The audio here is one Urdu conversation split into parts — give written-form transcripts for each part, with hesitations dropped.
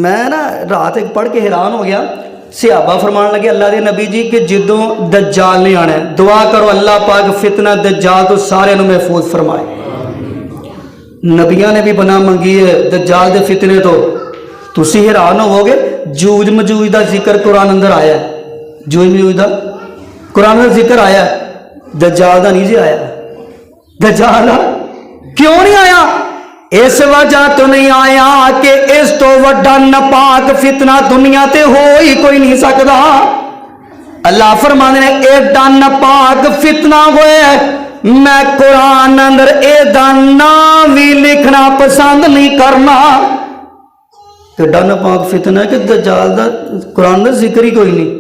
میں نا رات ایک پڑھ کے حیران ہو گیا. صحابہ فرمان لگے اللہ دے نبی جی کہ جدوں دجال نہیں آنا ہے دعا کرو اللہ پاک فتنہ دجال تو سارے نو محفوظ فرمائے. نبیاں نے بھی بنا منگی ہے دجال دے فتنے تو. تسی حیران ہو گے جوج مجوج دا ذکر قرآن اندر آیا ہے. جوج مجوج دا قرآن اندر ذکر آیا ہے. دجال دا نہیں جی آیا. دجال کیوں نہیں آیا؟ اس وجہ تو نہیں آیا کہ اس تو وڈا ناپاک فتنہ دنیا تے ہو ہی کوئی نہیں سکتا. اللہ فرمانے نے ایڈا ناپاک فتنہ ہوئے میں قرآن اندر ایڈا نام بھی لکھنا پسند نہیں کرنا. ایڈا ناپاک فتنہ ہے کہ دجال دا قرآن دا ذکر ہی کوئی نہیں.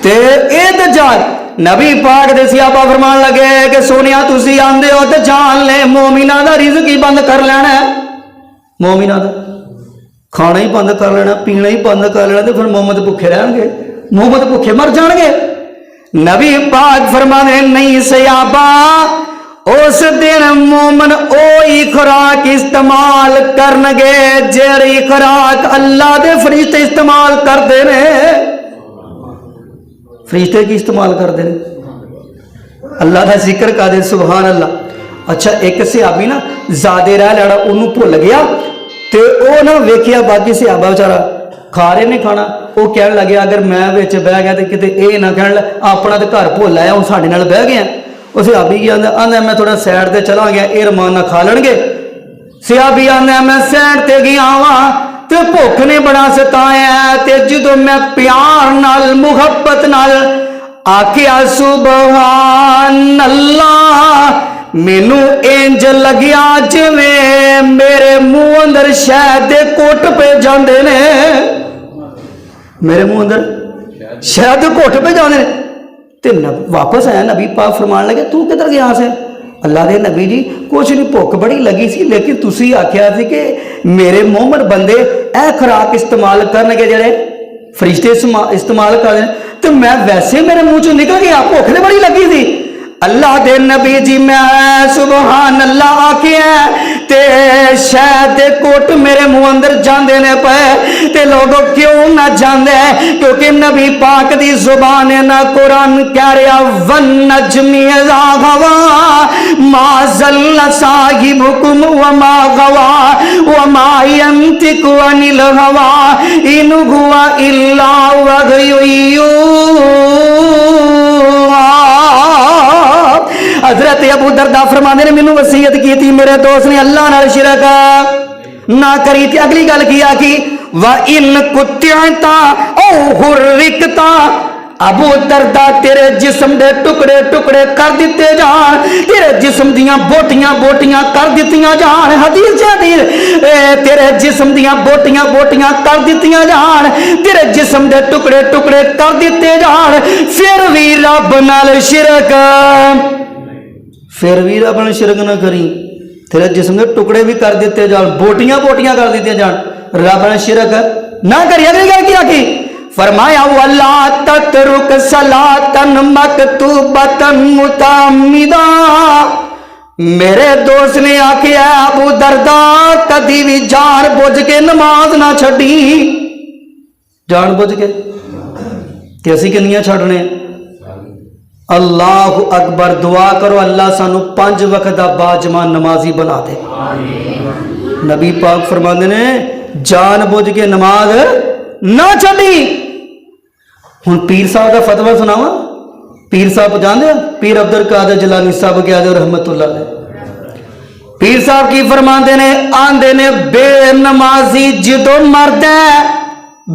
تے اے دجال نبی پاک دے صحابہ فرمان لگے کہ سونیا تسی آندے ہو تے جان لے مومنہ دا رزق ہی بند کر لینا ہے. مومنہ دا کھانا ہی بند کر لینا پینا ہی بند کر لینا تے پھر محمد بھوکے رہن گے محمد بھوکے مر جان گے. نبی پاک فرمانے نہیں صحابہ اس دن مومن اوہی خوراک استعمال کرنگے جیڑی خوراک اللہ دے فرشتے استعمال کر دے رہے. فرشتے کی استعمال کر دے اللہ دا ذکر کر دے سبحان اللہ. اچھا ایک صحابی نا زیادہ رہ لینا انہوں بھول گیا تے او نا ویکھیا باقی صحابہ بیچارہ کھا رہے نہیں کھانا وہ کہنے لگے اگر میں وچ بہ گیا تے کتے اے نہ کہن اپنا تے گھر بھول آیا ہوں ساڈے نال بہ گیا. وہ صحابی کی آندا میں تھوڑا سائڈ تے چلا گیا اے رمان نہ کھا لین گے. صحابی آندا میں سائڈ تے گیا واں تے بھوک نے بڑا ستایا تے جدوں میں پیار نال محبت نال آکھیا سبحان اللہ مینو انج لگیا جویں میرے منہ اندر شہد دے کوٹ پہ جاندے نے. میرے منہ اندر شہد دے کوٹ پہ جاندے نے. تے واپس آیا نبی پاک فرمان لگے تو کدھر گیا سے؟ اللہ دے نبی جی کچھ نہیں بھوک بڑی لگی سی لیکن تسی آکھیا سی کہ میرے مومن بندے اے خوراک استعمال کرنگے جڑے فرشتے استعمال کر دیں تو میں ویسے میرے منہ چوں نکل گیا بھوک نے بڑی لگی تھی. اللہ دے نبی جی میں سبحان اللہ آکھیا تے شاید کوٹ میرے منہ اندر جاندے نے پے تے لوگوں کیوں نہ جاندے کیونکہ نبی پاک دی زبان نہ قرآن کہہ رہا والنجم اذا غوا ما ضل صاحبکم وما غوا وما ينطق عن الهوى ان هو الا وحی حضرت ابو درداء فرمانے نے مینوں وصیت کی تھی میرے دوست نے اللہ نال شرک نہ کری تھی. اگلی گل کیا کہ وَإِن قُطِعْتَ أَوْ حُرِّقْتَ ابو درداء تیرے جسم دے ٹکڑے ٹکڑے کر دیتے جان تیرے جسم دیاں بوٹیاں بوٹیاں کر دیتیاں جان. حدیث حدیث تیرے جسم دیاں بوٹیاں بوٹیاں کر دیتیاں جان تیرے جسم دے ٹکڑے ٹکڑے کر دیتے جان پھر بھی رب نال شرک پھر بھی رب نال شرک نہ کری. تیرے جسم دے ٹکڑے بھی کر دیتے جان بوٹیاں بوٹیاں کر دیتے جان رب نال شرک نہ کری. اگلی گل کیا کی فرمایا وَلَا تَتْرُكْ صَلَاةً مَكْتُوبَةً مُتَعَمِّدًا. میرے دوست نے آکھیا ابو درداء کدی بھی جان بوجھ کے نماز نہ چھڈی. جان بوجھ کے تے اسی کنیاں چھڈنے. اللہ اکبر. دعا کرو اللہ سانو 5 وقت دا باجماع نمازی بنا دے. نبی پاک فرماندے نے جان بوجھ کے نماز نہ چھڈی. ہن پیر صاحب کا فتویٰ سناواں. پیر صاحب جاندے پیر عبد القادر جیلانی صاحب کے آدھے رحمت اللہ علیہ. پیر صاحب کی فرماندے نے آندے نے بے نمازی جدوں مرد ہے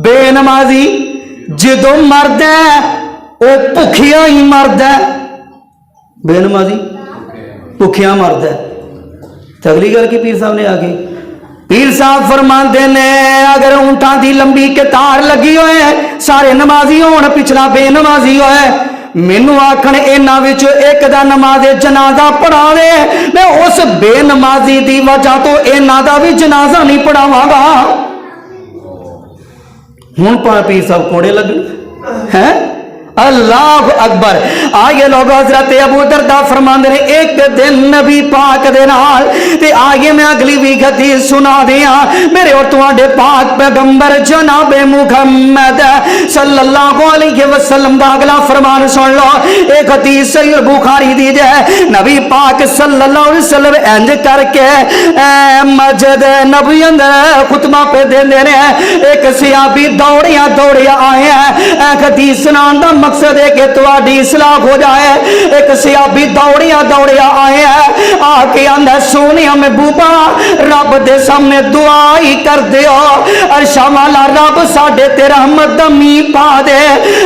بے نمازی جدوں مرد ہے وہ بھکھیا ہی مرد ہے. بے نمازی بھکھیا مرد ہے. اگلی گل کی پیر صاحب نے آگے پیر صاحب فرماندے نے اگر اونٹاں دی لمبی قطار لگی ہوئے سارے نمازی ہون پچھلا بے نمازی ہوئے مینوں آکھن انہاں وچوں ایک دا نماز جنازہ پڑھاوے میں اس بے نمازی دی وجہ تو انہاں دا بھی جنازہ نہیں پڑھاواں گا. ہن پیر صاحب کوڑے لگن ہیں اللہ اکبر. آگے لوگ حضرت ابو درداء فرماندے نے ایک دن نبی پاک دے نال تے آگے میں اگلی بھی حدیث سنا دیاں میرے اور تواڈے پاک پیغمبر جناب محمد صلی اللہ علیہ وسلم دا اگلا فرمان سن لو. ایک حدیث صحیح بخاری دی جائے نبی پاک صلی اللہ علیہ وسلم انج کر کے مسجد نبوی اندر خطبہ پہ دیندے نے. ایک صحابی دوڑیا آئے ہیں. حدیث سنان دا مقصد ہے کہ تواڈی اصلاح ہو جائے. ایک صحابی دوڑیا آئے ہیں آ کے اندر سونے میں بوبا رب دے سامنے دعا ہی کر دیو عرشاں والا رب ساڈے تے رحمت دا میਂਹ پا دے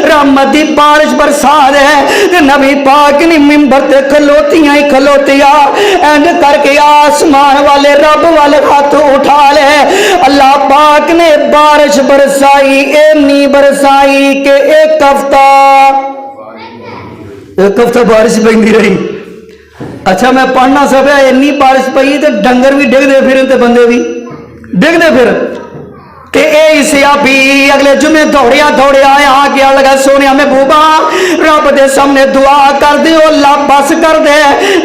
رحمت دی بارش برسا دے. نبی پاک نے منبر تے کھلوتیاں اینڈ کر کے آسمان والے رب والے ہاتھ اٹھا لے. اللہ پاک نے بارش برسائی اینی برسائی کہ ایک ہفتہ بارش پہندی رہی. اچھا میں پڑھنا سب ہے اینی بارش پئی تے ڈنگر بھی ڈگ دے پھر تے بندے بھی ڈگ دے پھر تے اے صحابی اگلے جمعے دوڑیا آیا آ کے لگا سونے میں بوبا رب دے سامنے دعا کر دے اللہ بس کر دے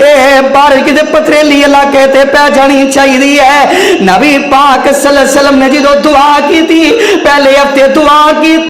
اے بارش کتے پتھریلی علاقے تے پہ جانی چاہیے ہے. نبی پاک صلی اللہ علیہ وسلم نے جدو دعا کی تھی پہلے ہفتے دعا کی